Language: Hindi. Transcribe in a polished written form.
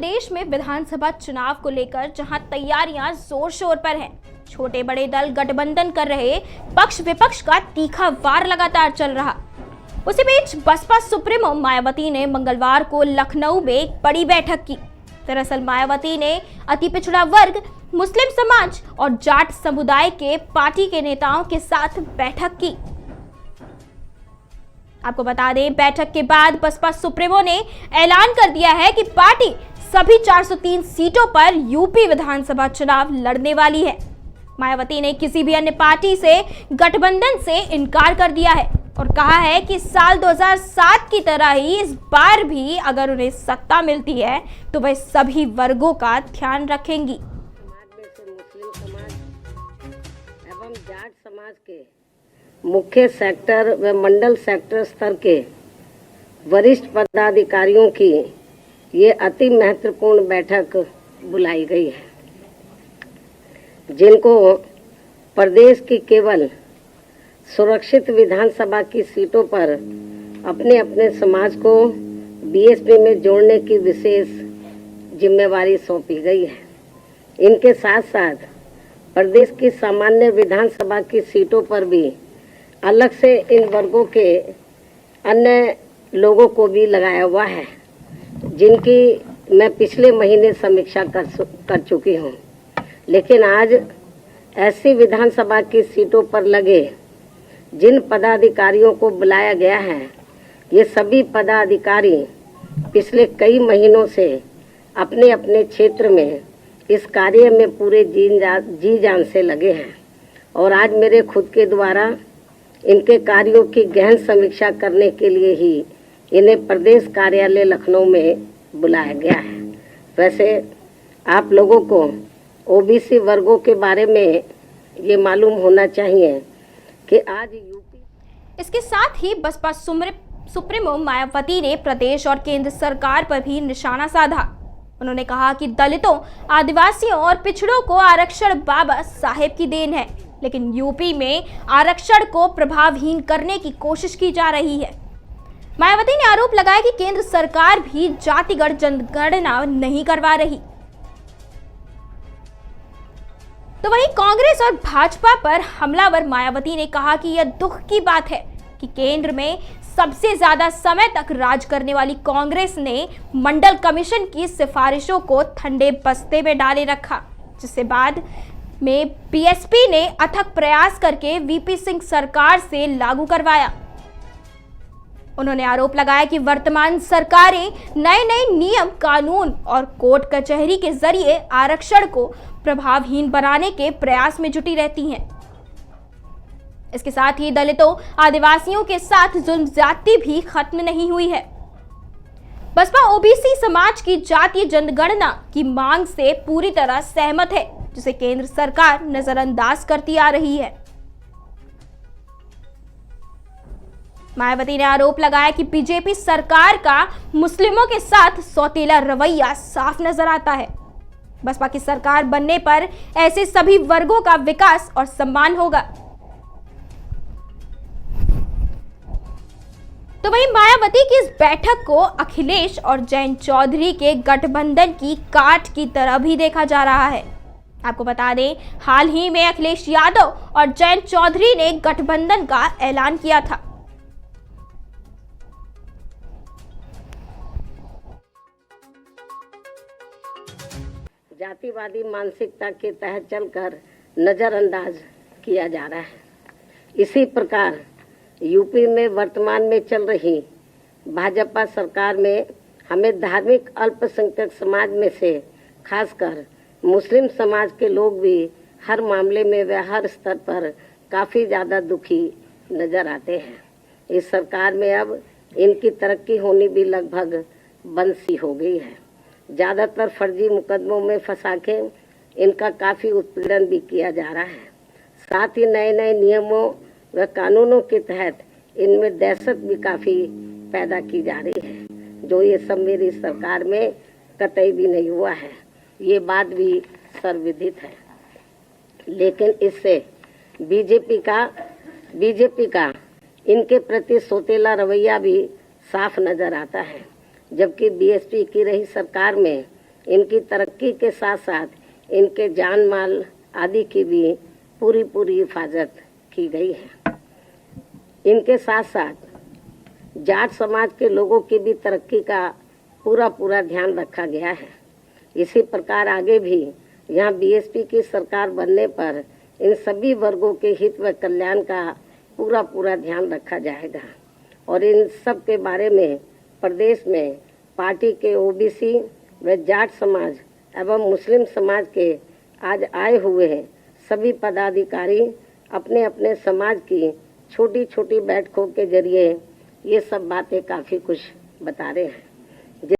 देश में विधानसभा चुनाव को लेकर जहां तैयारियां जोर शोर पर हैं, छोटे बड़े दल गठबंधन कर रहे पक्ष विपक्ष का तीखा वार लगातार चल रहा। उसी बीच बसपा सुप्रीमो मायावती ने मंगलवार को लखनऊ में एक बड़ी बैठक की। दरअसल मायावती ने अति पिछड़ा वर्ग, मुस्लिम समाज और जाट समुदाय के पार्टी के नेताओं के साथ बैठक की। आपको बता दें, बैठक के बाद बसपा सुप्रीमो ने ऐलान कर दिया है कि पार्टी सभी 403 सीटों पर यूपी विधानसभा चुनाव लड़ने वाली है। मायावती ने किसी भी अन्य पार्टी से गठबंधन से इनकार कर दिया है और कहा है कि साल 2007 की तरह ही इस बार भी अगर उन्हें सत्ता मिलती है तो वह सभी वर्गों का ध्यान रखेंगी। समाज में से मुस्लिम समाज एवं जाट समाज के मुख्य सेक्टर व मंडल सेक्टर स्तर के वरिष्ठ पदाधिकारियों की ये अति महत्वपूर्ण बैठक बुलाई गई है, जिनको प्रदेश की केवल सुरक्षित विधानसभा की सीटों पर अपने अपने समाज को बीएसपी में जोड़ने की विशेष जिम्मेवारी सौंपी गई है। इनके साथ साथ प्रदेश की सामान्य विधानसभा की सीटों पर भी अलग से इन वर्गों के अन्य लोगों को भी लगाया हुआ है, जिनकी मैं पिछले महीने समीक्षा कर चुकी हूँ। लेकिन आज ऐसी विधानसभा की सीटों पर लगे जिन पदाधिकारियों को बुलाया गया है, ये सभी पदाधिकारी पिछले कई महीनों से अपने अपने क्षेत्र में इस कार्य में पूरे जी जान से लगे हैं और आज मेरे खुद के द्वारा इनके कार्यों की गहन समीक्षा करने के लिए ही इन्हें प्रदेश कार्यालय लखनऊ में बुलाया गया है। वैसे आप लोगों को ओबीसी वर्गों के बारे में ये मालूम होना चाहिए कि आज यूपी। इसके साथ ही बसपा सुप्रीमो मायावती ने प्रदेश और केंद्र सरकार पर भी निशाना साधा। उन्होंने कहा कि दलितों, आदिवासियों और पिछड़ों को आरक्षण बाबा साहेब की देन है, लेकिन यूपी में आरक्षण को प्रभावहीन करने की कोशिश की जा रही है। मायावती ने आरोप लगाया कि केंद्र सरकार भी जातिगत जनगणना नहीं करवा रही। तो वहीं कांग्रेस और भाजपा पर हमलावर मायावती ने कहा कि यह दुख की बात है कि केंद्र में सबसे ज्यादा समय तक राज करने वाली कांग्रेस ने मंडल कमीशन की सिफारिशों को ठंडे बस्ते में डाले रखा, जिससे बाद में बीएसपी ने अथक प्रयास करके वीपी सिंह सरकार से लागू करवाया। उन्होंने आरोप लगाया कि वर्तमान सरकारें नए नए नियम, कानून और कोर्ट कचहरी के जरिए आरक्षण को प्रभावहीन बनाने के प्रयास में जुटी रहती हैं। इसके साथ ही दलितों, आदिवासियों के साथ जुल्म ज्यादती भी खत्म नहीं हुई है। बसपा ओबीसी समाज की जातीय जनगणना की मांग से पूरी तरह सहमत है, जिसे केंद्र सरकार नजरअंदाज करती आ रही है। मायावती ने आरोप लगाया कि बीजेपी सरकार का मुस्लिमों के साथ सौतेला रवैया साफ नजर आता है। बसपा की सरकार बनने पर ऐसे सभी वर्गों का विकास और सम्मान होगा। तो वहीं मायावती की इस बैठक को अखिलेश और जयंत चौधरी के गठबंधन की काट की तरह भी देखा जा रहा है। आपको बता दें, हाल ही में अखिलेश यादव और जयंत चौधरी ने गठबंधन का ऐलान किया था। जातिवादी मानसिकता के तहत चलकर नजरअंदाज किया जा रहा है। इसी प्रकार यूपी में वर्तमान में चल रही भाजपा सरकार में हमें धार्मिक अल्पसंख्यक समाज में से खासकर मुस्लिम समाज के लोग भी हर मामले में व हर स्तर पर काफ़ी ज़्यादा दुखी नज़र आते हैं। इस सरकार में अब इनकी तरक्की होनी भी लगभग बंद सी हो गई है। ज़्यादातर फर्जी मुकदमों में फंसा के इनका काफ़ी उत्पीड़न भी किया जा रहा है। साथ ही नए नए नियमों व कानूनों के तहत इनमें दहशत भी काफ़ी पैदा की जा रही है, जो ये सब मेरी सरकार में कतई भी नहीं हुआ है। ये बात भी सर्वविदित है। लेकिन इससे बीजेपी का इनके प्रति सौतेला रवैया भी साफ नजर आता है, जबकि बीएसपी की रही सरकार में इनकी तरक्की के साथ साथ इनके जान माल आदि की भी पूरी हिफाजत की गई है। इनके साथ साथ जाट समाज के लोगों की भी तरक्की का पूरा ध्यान रखा गया है। इसी प्रकार आगे भी यहाँ बीएसपी की सरकार बनने पर इन सभी वर्गों के हित व कल्याण का पूरा ध्यान रखा जाएगा और इन सब के बारे में प्रदेश में पार्टी के ओबीसी व जाट समाज एवं मुस्लिम समाज के आज आए हुए हैं सभी पदाधिकारी अपने अपने समाज की छोटी बैठकों के जरिए ये सब बातें काफ़ी कुछ बता रहे हैं।